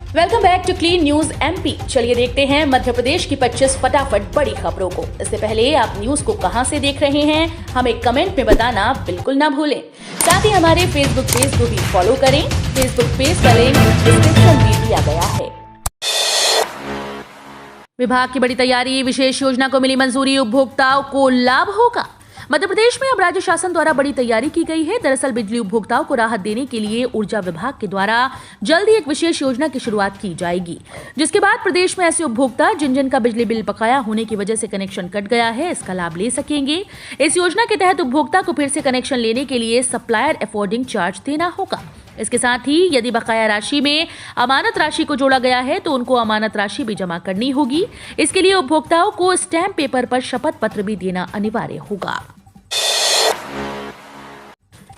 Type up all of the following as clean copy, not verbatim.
Welcome back to clean news MP. चलिए देखते हैं मध्य प्रदेश की 25 फटाफट बड़ी खबरों को। इससे पहले आप न्यूज को कहां से देख रहे हैं, हमें कमेंट में बताना बिल्कुल ना भूलें। साथ ही हमारे फेसबुक पेज को भी फॉलो करें। फेसबुक पेज का लिंक डिस्क्रिप्शन में दिया गया है। विभाग की बड़ी तैयारी, विशेष योजना को मिली मंजूरी, उपभोक्ताओं को लाभ होगा। मध्य प्रदेश में अब राज्य शासन द्वारा बड़ी तैयारी की गई है। दरअसल बिजली उपभोक्ताओं को राहत देने के लिए ऊर्जा विभाग के द्वारा जल्द ही एक विशेष योजना की शुरुआत की जाएगी, जिसके बाद प्रदेश में ऐसे उपभोक्ता जिन का बिजली बिल बकाया होने की वजह से कनेक्शन कट गया है, इसका लाभ ले सकेंगे। इस योजना के तहत उपभोक्ता को फिर से कनेक्शन लेने के लिए सप्लायर अफोर्डिंग चार्ज देना होगा। इसके साथ ही यदि बकाया राशि में अमानत राशि को जोड़ा गया है तो उनको अमानत राशि भी जमा करनी होगी। इसके लिए उपभोक्ताओं को स्टैंप पेपर पर शपथ पत्र भी देना अनिवार्य होगा।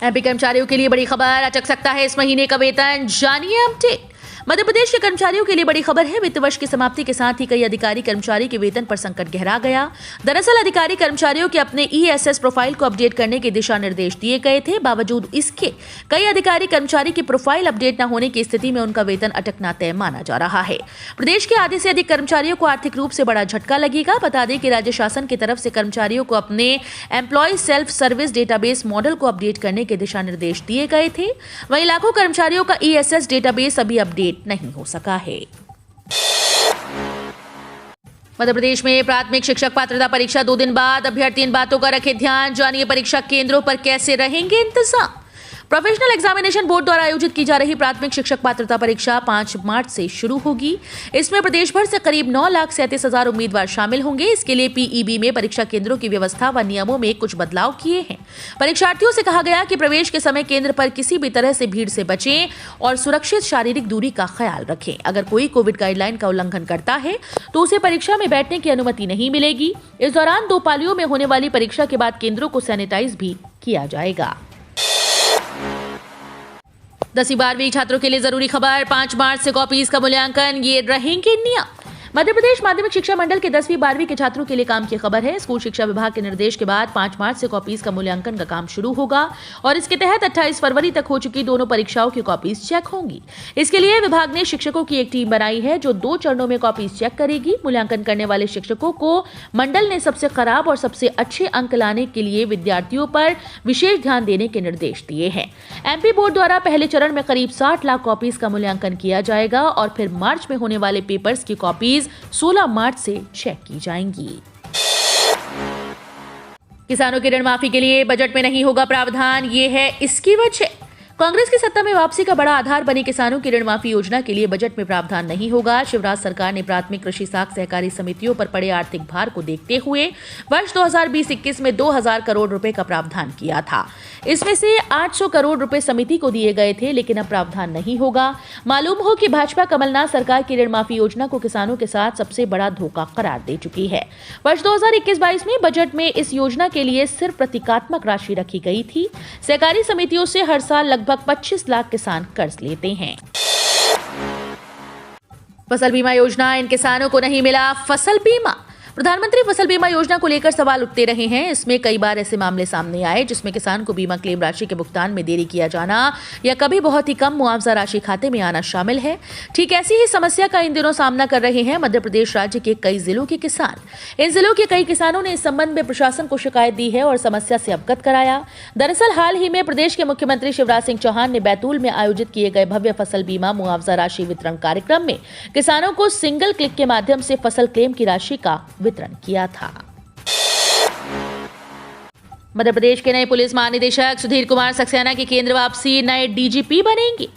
एमपी कर्मचारियों के लिए बड़ी खबर, अटक सकता है इस महीने का वेतन, जानिए अपडेट। मध्य प्रदेश के कर्मचारियों के लिए बड़ी खबर है। वित्त वर्ष की समाप्ति के साथ ही कई अधिकारी कर्मचारी के वेतन पर संकट गहरा गया। दरअसल अधिकारी कर्मचारियों के अपने ईएसएस प्रोफाइल को अपडेट करने के दिशा निर्देश दिए गए थे। बावजूद इसके कई अधिकारी कर्मचारी की प्रोफाइल अपडेट न होने की स्थिति में उनका वेतन अटकना तय माना जा रहा है। प्रदेश के आधे से अधिक कर्मचारियों को आर्थिक रूप से बड़ा झटका लगेगा। बता दें कि राज्य शासन की तरफ से कर्मचारियों को अपने employ self service database model को अपडेट करने के दिशा निर्देश दिए गए थे। वहीं लाखों कर्मचारियों का ईएसएस डेटाबेस अभी अपडेट नहीं हो सका है। मध्य प्रदेश में प्राथमिक शिक्षक पात्रता परीक्षा 2 दिन बाद, अभ्यर्थी इन बातों का रखे ध्यान, जानिए परीक्षा केंद्रों पर कैसे रहेंगे इंतजाम। प्रोफेशनल एग्जामिनेशन बोर्ड द्वारा आयोजित की जा रही प्राथमिक शिक्षक पात्रता परीक्षा 5 मार्च से शुरू होगी। इसमें प्रदेश भर से करीब 9,37,000 उम्मीदवार शामिल होंगे। इसके लिए पीईबी में परीक्षा केंद्रों की व्यवस्था व नियमों में कुछ बदलाव किए हैं। परीक्षार्थियों से कहा गया कि प्रवेश के समय केंद्र पर किसी भी तरह से भीड़ से बचें और सुरक्षित शारीरिक दूरी का ख्याल रखें। अगर कोई कोविड गाइडलाइन का उल्लंघन करता है तो उसे परीक्षा में बैठने की अनुमति नहीं मिलेगी। इस दौरान 2 पालियों में होने वाली परीक्षा के बाद केंद्रों को सैनिटाइज भी किया जाएगा। 10वीं-12वीं छात्रों के लिए जरूरी खबर, 5 मार्च से कॉपीज का मूल्यांकन, ये रहेंगे नियम। मध्य प्रदेश माध्यमिक शिक्षा मंडल के 10वीं-12वीं के छात्रों के लिए काम की खबर है। स्कूल शिक्षा विभाग के निर्देश के बाद 5 मार्च से कॉपीज का मूल्यांकन का काम शुरू होगा और इसके तहत 28 फरवरी तक हो चुकी दोनों परीक्षाओं की कॉपीज चेक होंगी। इसके लिए विभाग ने शिक्षकों की एक टीम बनाई है जो 2 चरणों में कॉपीज चेक करेगी। मूल्यांकन करने वाले शिक्षकों को मंडल ने सबसे खराब और सबसे अच्छे अंक लाने के लिए विद्यार्थियों पर विशेष ध्यान देने के निर्देश दिए हैं। एमपी बोर्ड द्वारा पहले चरण में करीब 60 लाख कॉपीज का मूल्यांकन किया जाएगा और फिर मार्च में होने वाले पेपर्स की कॉपीज 16 मार्च से चेक की जाएंगी। किसानों की ऋण माफी के लिए बजट में नहीं होगा प्रावधान, ये है इसकी वजह। कांग्रेस की सत्ता में वापसी का बड़ा आधार बनी किसानों की ऋण माफी योजना के लिए बजट में प्रावधान नहीं होगा। शिवराज सरकार ने प्राथमिक कृषि साख सहकारी समितियों पर पड़े आर्थिक भार को देखते हुए वर्ष 2020-21 में 2,000 करोड़ रुपए का प्रावधान किया था। इसमें से 800 करोड़ रुपए समिति को दिए गए थे, लेकिन अब प्रावधान नहीं होगा। मालूम हो कि भाजपा कमलनाथ सरकार की ऋण माफी योजना को किसानों के साथ सबसे बड़ा धोखा करार दे चुकी है। वर्ष 2021-22 में बजट में इस योजना के लिए सिर्फ प्रतीकात्मक राशि रखी गई थी। सहकारी समितियों से हर साल लगभग 25 लाख किसान कर्ज लेते हैं। फसल बीमा योजना, इन किसानों को नहीं मिला फसल बीमा। प्रधानमंत्री फसल बीमा योजना को लेकर सवाल उठते रहे हैं। इसमें कई बार ऐसे मामले सामने आए जिसमें किसान को बीमा क्लेम राशि के भुगतान में देरी किया जाना या कभी बहुत ही कम मुआवजा राशि खाते में आना शामिल है। ठीक ऐसी ही समस्या का इन दिनों सामना कर रहे हैं मध्य प्रदेश राज्य के कई जिलों के किसान। इन जिलों के कई किसानों ने इस संबंध में प्रशासन को शिकायत दी है और समस्या से अवगत कराया। दरअसल हाल ही में प्रदेश के मुख्यमंत्री शिवराज सिंह चौहान ने बैतूल में आयोजित किए गए भव्य फसल बीमा मुआवजा राशि वितरण कार्यक्रम में किसानों को सिंगल क्लिक के माध्यम से फसल क्लेम की राशि का वितरण किया था। मध्य प्रदेश के नए पुलिस महानिदेशक सुधीर कुमार सक्सेना की केंद्र वापसी, नए डीजीपी बनेंगे।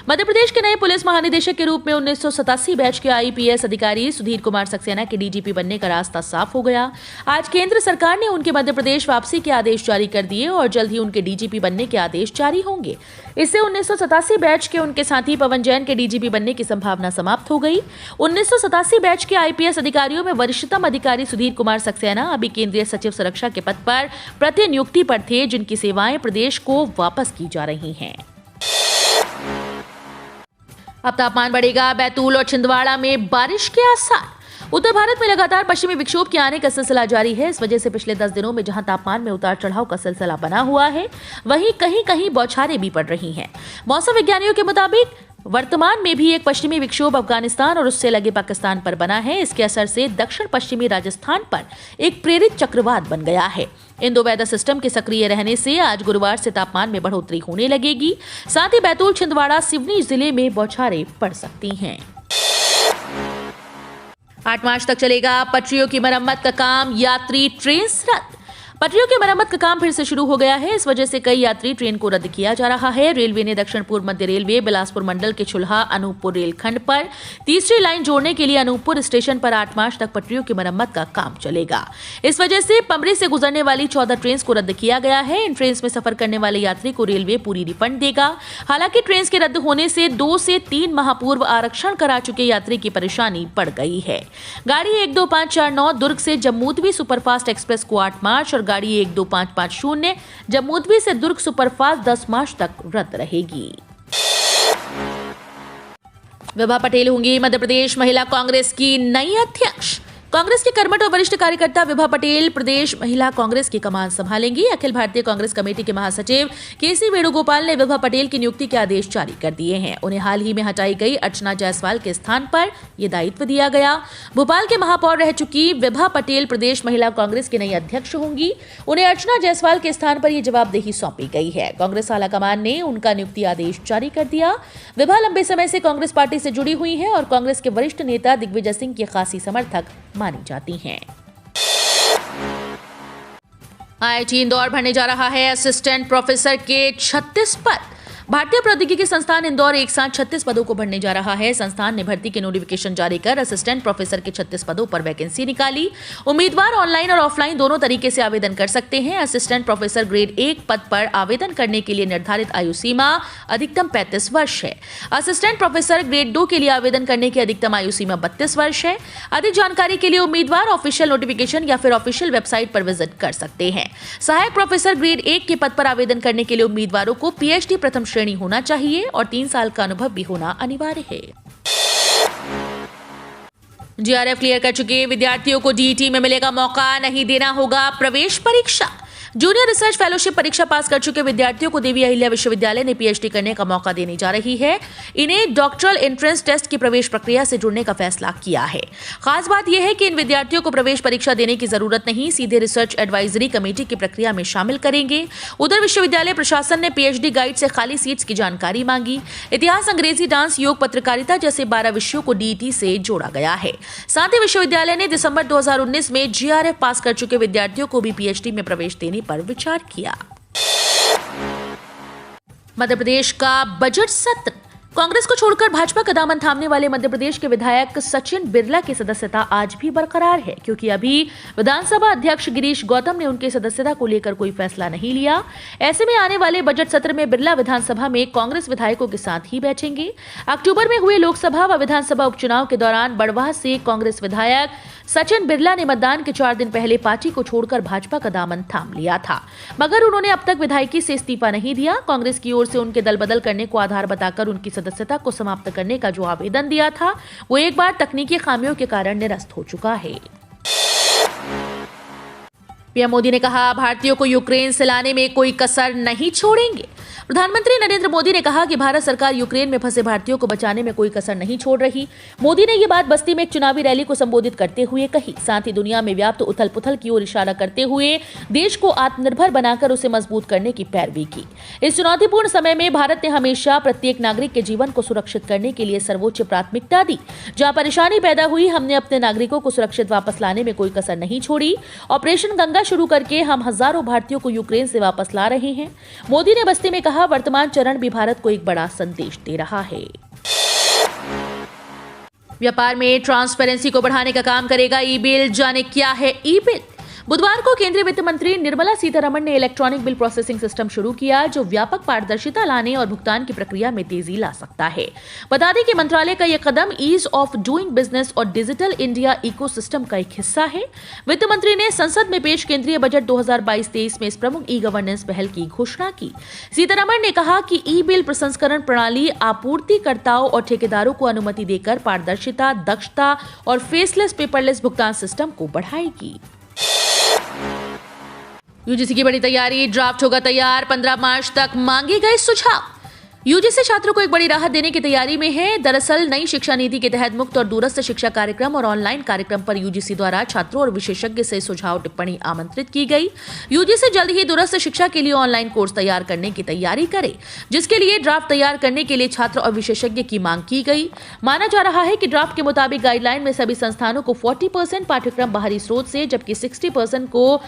मध्य प्रदेश के नए पुलिस महानिदेशक के रूप में 1987 बैच के आईपीएस अधिकारी सुधीर कुमार सक्सेना के डीजीपी बनने का रास्ता साफ हो गया। आज केंद्र सरकार ने उनके मध्य प्रदेश वापसी के आदेश जारी कर दिए और जल्द ही उनके डीजीपी बनने के आदेश जारी होंगे। इससे 1987 बैच के उनके साथी पवन जैन के डीजीपी बनने की संभावना समाप्त हो गई। 1987 बैच के आईपीएस अधिकारियों में वरिष्ठतम अधिकारी सुधीर कुमार सक्सेना अभी केंद्रीय सचिव सुरक्षा के पद पर प्रतिनियुक्ति पर थे, जिनकी सेवाएं प्रदेश को वापस की जा रही हैं। अब तापमान बढ़ेगा, बैतूल और छिंदवाड़ा में बारिश के आसार। उत्तर भारत में लगातार पश्चिमी विक्षोभ के आने का सिलसिला जारी है। इस वजह से पिछले 10 दिनों में जहां तापमान में उतार चढ़ाव का सिलसिला बना हुआ है, वहीं कहीं कहीं बौछारें भी पड़ रही हैं। मौसम विज्ञानियों के मुताबिक वर्तमान में भी एक पश्चिमी विक्षोभ अफगानिस्तान और उससे लगे पाकिस्तान पर बना है। इसके असर से दक्षिण पश्चिमी राजस्थान पर एक प्रेरित चक्रवात बन गया है। इन दो वेदर सिस्टम के सक्रिय रहने से आज गुरुवार से तापमान में बढ़ोतरी होने लगेगी। साथ ही बैतूल, छिंदवाड़ा, सिवनी जिले में बौछारें पड़ सकती हैं। 8 मार्च तक चलेगा पटरियों की मरम्मत का काम, यात्री ट्रेन रद्द। पटरियों की मरम्मत का काम फिर से शुरू हो गया है। इस वजह से कई यात्री ट्रेन को रद्द किया जा रहा है। रेलवे ने दक्षिण पूर्व मध्य रेलवे बिलासपुर मंडल के चुल्हा अनूपपुर रेलखंड पर तीसरी लाइन जोड़ने के लिए अनूपपुर स्टेशन पर 8 मार्च तक पटरियों की मरम्मत का काम चलेगा। इस वजह से पमरी से गुजरने वाली 14 ट्रेन को रद्द किया गया है। इन ट्रेन में सफर करने वाले यात्री को रेलवे पूरी रिफंड देगा। हालांकि ट्रेन के रद्द होने से 2 से 3 माह पूर्व आरक्षण करा चुके यात्री की परेशानी बढ़ गई है। गाड़ी 12549 दुर्ग से जम्मूतवी सुपरफास्ट एक्सप्रेस को 8 मार्च और गाड़ी 12550 जम्मूतवी से दुर्ग सुपरफास्ट 10 मार्च तक रद्द रहेगी। विभा पटेल होंगी मध्य प्रदेश महिला कांग्रेस की नई अध्यक्ष। कांग्रेस के कर्मठ और वरिष्ठ कार्यकर्ता विभा पटेल प्रदेश महिला कांग्रेस की कमान संभालेंगी। अखिल भारतीय कांग्रेस कमेटी के महासचिव केसी वेणुगोपाल ने विभा पटेल की नियुक्ति के आदेश जारी कर दिए हैं। उन्हें हाल ही में हटाई गई अर्चना जायसवाल के स्थान पर यह दायित्व दिया गया। भोपाल के महापौर रह चुकी विभा पटेल प्रदेश महिला कांग्रेस की नई अध्यक्ष होंगी। उन्हें अर्चना जायसवाल के स्थान पर यह जवाबदेही सौंपी गई है। कांग्रेस आलाकमान ने उनका नियुक्ति आदेश जारी कर दिया। विभा लंबे समय से कांग्रेस पार्टी से जुड़ी हुई है और कांग्रेस के वरिष्ठ नेता दिग्विजय सिंह की खासी समर्थक मानी जाती हैं। IIT इंदौर भरने जा रहा है असिस्टेंट प्रोफेसर के 36 पद। भारतीय प्रौद्योगिकी संस्थान इंदौर एक साथ 36 पदों को भरने जा रहा है। संस्थान ने भर्ती के नोटिफिकेशन जारी कर असिस्टेंट प्रोफेसर के 36 पदों पर वैकेंसी निकाली। उम्मीदवार ऑनलाइन और ऑफलाइन दोनों तरीके से आवेदन कर सकते हैं। असिस्टेंट प्रोफेसर ग्रेड 1 पद पर आवेदन करने के लिए निर्धारित आयु सीमा अधिकतम 35 वर्ष है। असिस्टेंट प्रोफेसर ग्रेड 2 के लिए आवेदन करने की अधिकतम आयु सीमा 32 वर्ष है। अधिक जानकारी के लिए उम्मीदवार ऑफिशियल नोटिफिकेशन या फिर ऑफिशियल वेबसाइट पर विजिट कर सकते हैं। सहायक प्रोफेसर ग्रेड 1 के पद पर आवेदन करने के लिए उम्मीदवारों को PhD प्रथम श्रेणी होना चाहिए और 3 साल का अनुभव भी होना अनिवार्य है। JRF क्लियर कर चुके विद्यार्थियों को DET में मिलेगा मौका, नहीं देना होगा प्रवेश परीक्षा। जूनियर रिसर्च फेलोशिप परीक्षा पास कर चुके विद्यार्थियों को देवी अहिल्या विश्वविद्यालय ने PhD करने का मौका देने जा रही है। इन्हें डॉक्टरल एंट्रेंस टेस्ट की प्रवेश प्रक्रिया से जुड़ने का फैसला किया है। खास बात यह है कि इन विद्यार्थियों को प्रवेश परीक्षा देने की जरूरत नहीं, सीधे रिसर्च एडवाइजरी कमेटी की प्रक्रिया में शामिल करेंगे। उधर विश्वविद्यालय प्रशासन ने PhD गाइड से खाली सीट्स की जानकारी मांगी। इतिहास, अंग्रेजी, डांस, योग, पत्रकारिता जैसे 12 विषयों को DET से जोड़ा गया है। साथ ही विश्वविद्यालय ने दिसंबर 2019 में JRF पास कर चुके विद्यार्थियों को भी PhD में प्रवेश देने पर विचार किया। मध्य प्रदेश का बजट सत्र। कांग्रेस को छोड़कर भाजपा का दामन थामने वाले मध्य प्रदेश के विधायक सचिन बिरला की सदस्यता आज भी बरकरार है, क्योंकि अभी विधानसभा अध्यक्ष गिरीश गौतम ने उनकी सदस्यता को लेकर कोई फैसला नहीं लिया। ऐसे में आने वाले बजट सत्र में बिरला विधानसभा में कांग्रेस विधायकों के साथ ही बैठेंगे। अक्टूबर में हुए लोकसभा व विधानसभा उपचुनाव के दौरान बड़वाह से कांग्रेस विधायक सचिन बिरला ने मतदान के 4 दिन पहले पार्टी को छोड़कर भाजपा का दामन थाम लिया था, मगर उन्होंने अब तक विधायकी से इस्तीफा नहीं दिया। कांग्रेस की ओर से उनके दल बदल करने को आधार बताकर उनकी सदस्यता को समाप्त करने का जो आवेदन दिया था वो एक बार तकनीकी खामियों के कारण निरस्त हो चुका है। पीएम मोदी ने कहा, भारतीयों को यूक्रेन से लाने में कोई कसर नहीं छोड़ेंगे। प्रधानमंत्री नरेंद्र मोदी ने कहा कि भारत सरकार यूक्रेन में फंसे भारतीयों को बचाने में कोई कसर नहीं छोड़ रही। मोदी ने ये बात बस्ती में एक चुनावी रैली को संबोधित करते हुए कही। साथ ही दुनिया में व्याप्त उथल पुथल की ओर इशारा करते हुए देश को आत्मनिर्भर बनाकर उसे मजबूत करने की पैरवी की। इस चुनौतीपूर्ण समय में भारत ने हमेशा प्रत्येक नागरिक के जीवन को सुरक्षित करने के लिए सर्वोच्च प्राथमिकता दी। जहां परेशानी पैदा हुई, हमने अपने नागरिकों को सुरक्षित वापस लाने में कोई कसर नहीं छोड़ी। ऑपरेशन गंगा शुरू करके हम हजारों भारतीयों को यूक्रेन से वापस ला रहे हैं। मोदी ने बस्ती में कहा, वर्तमान चरण भी भारत को एक बड़ा संदेश दे रहा है। व्यापार में ट्रांसपेरेंसी को बढ़ाने का काम करेगा ई-बिल। जाने क्या है ई-बिल। बुधवार को केंद्रीय वित्त मंत्री निर्मला सीतारमण ने इलेक्ट्रॉनिक बिल प्रोसेसिंग सिस्टम शुरू किया, जो व्यापक पारदर्शिता लाने और भुगतान की प्रक्रिया में तेजी ला सकता है। बता दें कि मंत्रालय का यह कदम ईज ऑफ डूइंग बिजनेस और डिजिटल इंडिया इकोसिस्टम का एक हिस्सा है। वित्त मंत्री ने संसद में पेश केंद्रीय बजट 2022-23 में इस प्रमुख ई गवर्नेंस पहल की घोषणा की। सीतारमण ने कहा कि ई बिल प्रसंस्करण प्रणाली आपूर्तिकर्ताओं और ठेकेदारों को अनुमति देकर पारदर्शिता, दक्षता और फेसलेस पेपरलेस भुगतान सिस्टम को बढ़ाएगी। यूजीसी की बड़ी तैयारी, ड्राफ्ट होगा तैयार, 15 मार्च तक मांगे गए सुझाव। यूजीसी छात्रों को एक बड़ी राहत देने की तैयारी में है। दरअसल नई शिक्षा नीति के तहत मुक्त और दूरस्थ शिक्षा कार्यक्रम और ऑनलाइन कार्यक्रम पर यूजीसी द्वारा छात्रों और विशेषज्ञ से सुझाव टिप्पणी आमंत्रित की गई। यूजीसी जल्द ही दूरस्थ शिक्षा के लिए ऑनलाइन कोर्स तैयार करने की तैयारी करे, जिसके लिए ड्राफ्ट तैयार करने के लिए छात्र और विशेषज्ञ की मांग की गई। माना जा रहा है कि ड्राफ्ट के मुताबिक गाइडलाइन में सभी संस्थानों को 40% पाठ्यक्रम बाहरी स्रोत से, जबकि 60% को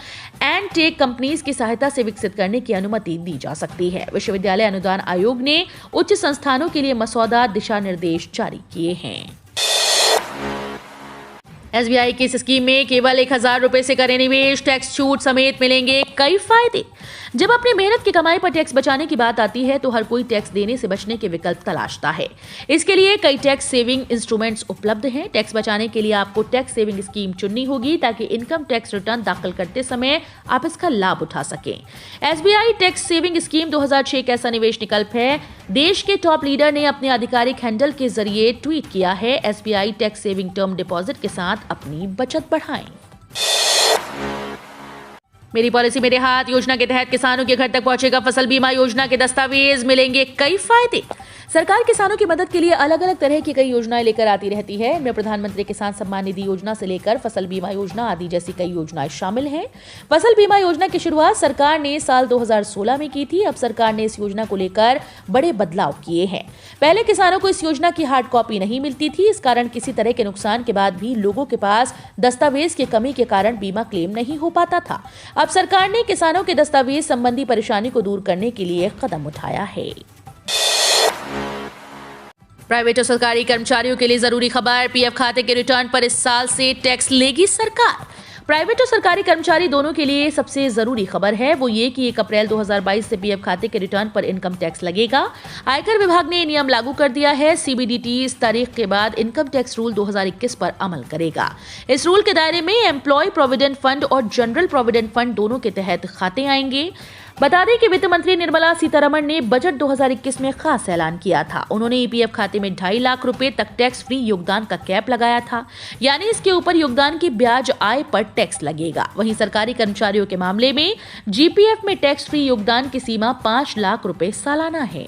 एंड टेक कंपनीज की सहायता से विकसित करने की अनुमति दी जा सकती है। विश्वविद्यालय अनुदान आयोग ने उच्च संस्थानों के लिए मसौदा दिशा निर्देश जारी किए हैं। एसबीआई की इस स्कीम में केवल 1000 रुपए से करें निवेश, टैक्स छूट समेत मिलेंगे कई फायदे। जब अपनी मेहनत की कमाई पर टैक्स बचाने की बात आती है तो हर कोई टैक्स देने से बचने के विकल्प तलाशता है। इसके लिए कई टैक्स सेविंग इंस्ट्रूमेंट्स उपलब्ध हैं। टैक्स बचाने के लिए आपको टैक्स सेविंग स्कीम चुननी होगी ताकि इनकम टैक्स रिटर्न दाखिल करते समय आप इसका लाभ उठा सकें। एसबीआई टैक्स सेविंग स्कीम 2006 एक ऐसा निवेश विकल्प है। देश के टॉप लीडर ने अपने आधिकारिक हैंडल के जरिए ट्वीट किया है, SBI tax saving term deposit के साथ अपनी बचत बढ़ाएं। मेरी पॉलिसी मेरे हाथ योजना के तहत किसानों के घर तक पहुंचेगा फसल बीमा योजना के दस्तावेज, मिलेंगे कई फायदे। सरकार किसानों की मदद के लिए अलग अलग तरह की कई योजनाएं लेकर आती रहती है। इनमें प्रधानमंत्री किसान सम्मान निधि योजना से लेकर फसल बीमा योजना आदि जैसी कई योजनाएं शामिल हैं। फसल बीमा योजना की शुरुआत सरकार ने साल 2016 में की थी। अब सरकार ने इस योजना को लेकर बड़े बदलाव किए हैं। पहले किसानों को इस योजना की हार्ड कॉपी नहीं मिलती थी। इस कारण किसी तरह के नुकसान के बाद भी लोगों के पास दस्तावेज की कमी के कारण बीमा क्लेम नहीं हो पाता था। अब सरकार ने किसानों के दस्तावेज संबंधी परेशानी को दूर करने के लिए कदम उठाया है। प्राइवेट और सरकारी कर्मचारियों के लिए जरूरी खबर, पीएफ खाते के रिटर्न पर इस साल से टैक्स लेगी सरकार। प्राइवेट और सरकारी कर्मचारी दोनों के लिए सबसे जरूरी खबर है वो ये कि 1 अप्रैल 2022 से पीएफ खाते के रिटर्न पर इनकम टैक्स लगेगा। आयकर विभाग ने नियम लागू कर दिया है। सीबीडीटी इस तारीख के बाद इनकम टैक्स रूल 2021 पर अमल करेगा। इस रूल के दायरे में एम्प्लॉय प्रोविडेंट फंड और जनरल प्रोविडेंट फंड दोनों के तहत खाते आएंगे। बता दें कि वित्त मंत्री निर्मला सीतारमण ने बजट 2021 में खास ऐलान किया था। उन्होंने ईपीएफ खाते में 2.5 लाख रुपए तक टैक्स फ्री योगदान का कैप लगाया था, यानी इसके ऊपर योगदान की ब्याज आय पर टैक्स लगेगा। वहीं सरकारी कर्मचारियों के मामले में जीपीएफ में टैक्स फ्री योगदान की सीमा 5 लाख रुपए सालाना है।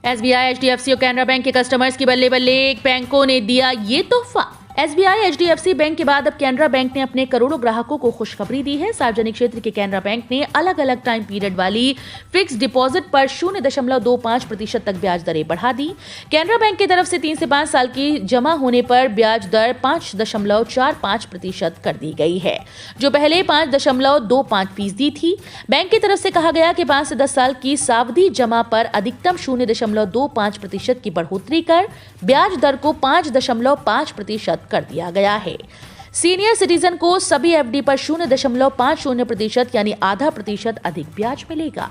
एसबीआई, एचडीएफसी और कैनरा बैंक के कस्टमर्स की बल्ले बल्ले, बैंकों ने दिया ये तोहफा। एसबीआई, एचडीएफसी बैंक के बाद अब कैनरा बैंक ने अपने करोड़ों ग्राहकों को खुशखबरी दी है। सार्वजनिक क्षेत्र के कैनरा बैंक ने अलग अलग टाइम पीरियड वाली फिक्स डिपॉजिट पर 0.25% तक ब्याज दरें बढ़ा दी। कैनरा बैंक की तरफ से 3 से 5 साल की जमा होने पर ब्याज दर 5.45% कर दी गई है, जो पहले 5.25% थी। बैंक की तरफ से कहा गया कि 5 से 10 साल की सावधि जमा पर अधिकतम 0.25% की बढ़ोतरी कर ब्याज दर को 5.5% कर दिया गया है। सीनियर सिटीजन को सभी एफडी पर 0.50% यानी ½ अधिक ब्याज मिलेगा।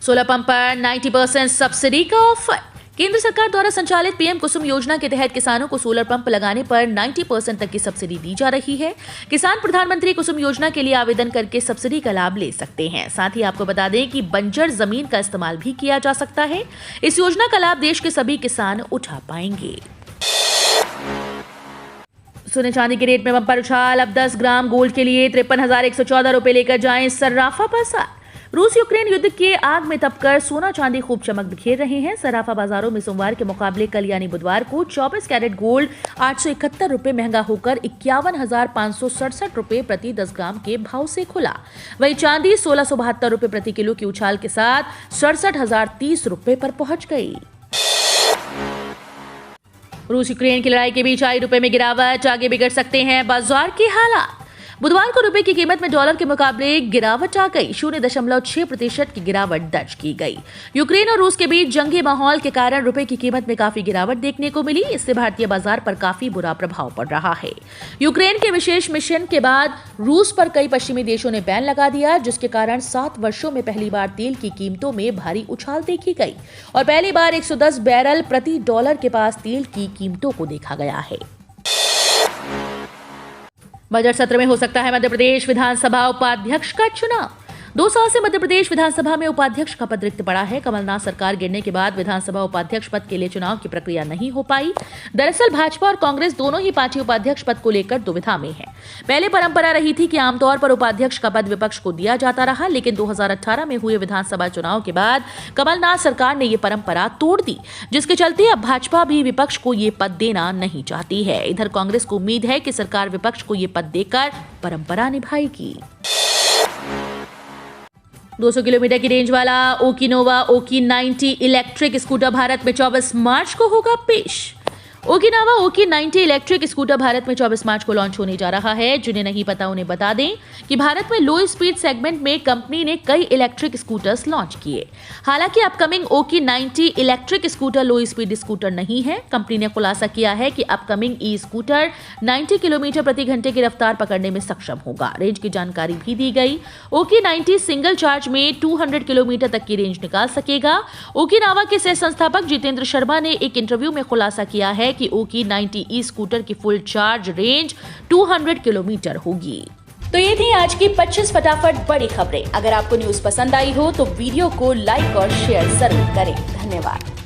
सोलर पंप पर 90% सब्सिडी का ऑफर। केंद्र सरकार द्वारा संचालित पीएम कुसुम योजना के तहत किसानों को सोलर पंप लगाने पर 90% तक की सब्सिडी दी जा रही है। किसान प्रधानमंत्री कुसुम योजना के लिए आवेदन करके सब्सिडी का लाभ ले सकते हैं। साथ ही आपको बता दें कि बंजर जमीन का इस्तेमाल भी किया जा सकता है। इस योजना का लाभ देश के सभी किसान उठा पाएंगे। सोने चांदी के रेट में बम्पर उछाल। अब 10 ग्राम गोल्ड के लिए 53,114 रुपए लेकर जाएं सर्राफा बाजार। रूस यूक्रेन युद्ध के आग में तपकर सोना चांदी खूब चमक बिखेर रहे हैं। सराफा बाजारों में सोमवार के मुकाबले कल यानी बुधवार को 24 कैरेट गोल्ड 871 रुपए महंगा होकर 51,567 रुपए प्रति 10 ग्राम के भाव से खुला। वहीं चांदी 1672 रुपए प्रति किलो की उछाल के साथ 67,030 रुपए पर पहुंच गई। रूस यूक्रेन की लड़ाई के बीच आई रुपए में गिरावट, आगे बिगड़ सकते हैं बाजार के हालात। बुधवार को रुपए की कीमत में डॉलर के मुकाबले गिरावट आ गई। 0.6% की गिरावट दर्ज की गई। यूक्रेन और रूस के बीच जंगी माहौल के कारण रुपए की कीमत में काफी गिरावट देखने को मिली। इससे भारतीय बाजार पर काफी बुरा प्रभाव पड़ रहा है। यूक्रेन के विशेष मिशन के बाद रूस पर कई पश्चिमी देशों ने बैन लगा दिया, जिसके कारण 7 वर्षों में पहली बार तेल की कीमतों में भारी उछाल देखी गई और पहली बार 110 बैरल प्रति डॉलर के पास तेल की कीमतों को देखा गया है। बजट सत्र में हो सकता है मध्य प्रदेश विधानसभा उपाध्यक्ष का चुनाव। 2 साल से मध्य प्रदेश विधानसभा में उपाध्यक्ष का पद रिक्त पड़ा है। कमलनाथ सरकार गिरने के बाद विधानसभा उपाध्यक्ष पद के लिए चुनाव की प्रक्रिया नहीं हो पाई। दरअसल भाजपा और कांग्रेस दोनों ही पार्टी उपाध्यक्ष पद को लेकर दुविधा में है। पहले परंपरा रही थी कि आमतौर पर उपाध्यक्ष का पद विपक्ष को दिया जाता रहा, लेकिन 2018 में हुए विधानसभा चुनाव के बाद कमलनाथ सरकार ने ये परंपरा तोड़ दी, जिसके चलते अब भाजपा भी विपक्ष को ये पद देना नहीं चाहती है। इधर कांग्रेस को उम्मीद है कि सरकार विपक्ष को ये पद देकर परंपरा निभाएगी। 200 किलोमीटर की रेंज वाला ओकिनोवा ओकी 90 इलेक्ट्रिक स्कूटर भारत में 24 मार्च को होगा पेश। ओकिनावा ओकी 90 इलेक्ट्रिक स्कूटर भारत में 24 मार्च को लॉन्च होने जा रहा है। जिन्हें नहीं पता उन्हें बता दें कि भारत में लो स्पीड सेगमेंट में कंपनी ने कई इलेक्ट्रिक स्कूटर्स लॉन्च किए। हालांकि अपकमिंग ओकी 90 इलेक्ट्रिक स्कूटर लो स्पीड स्कूटर नहीं है। कंपनी ने खुलासा किया है कि अपकमिंग ई स्कूटर 90 किलोमीटर प्रति घंटे की रफ्तार पकड़ने में सक्षम होगा। रेंज की जानकारी भी दी गई। ओकी 90 सिंगल चार्ज में 200 किलोमीटर तक की रेंज निकाल सकेगा। ओकिनावा के सह संस्थापक जितेंद्र शर्मा ने एक इंटरव्यू में खुलासा किया है कि ओकी 90 ई स्कूटर की फुल चार्ज रेंज 200 किलोमीटर होगी। तो ये थी आज की 25 फटाफट बड़ी खबरें। अगर आपको न्यूज पसंद आई हो तो वीडियो को लाइक और शेयर जरूर करें। धन्यवाद।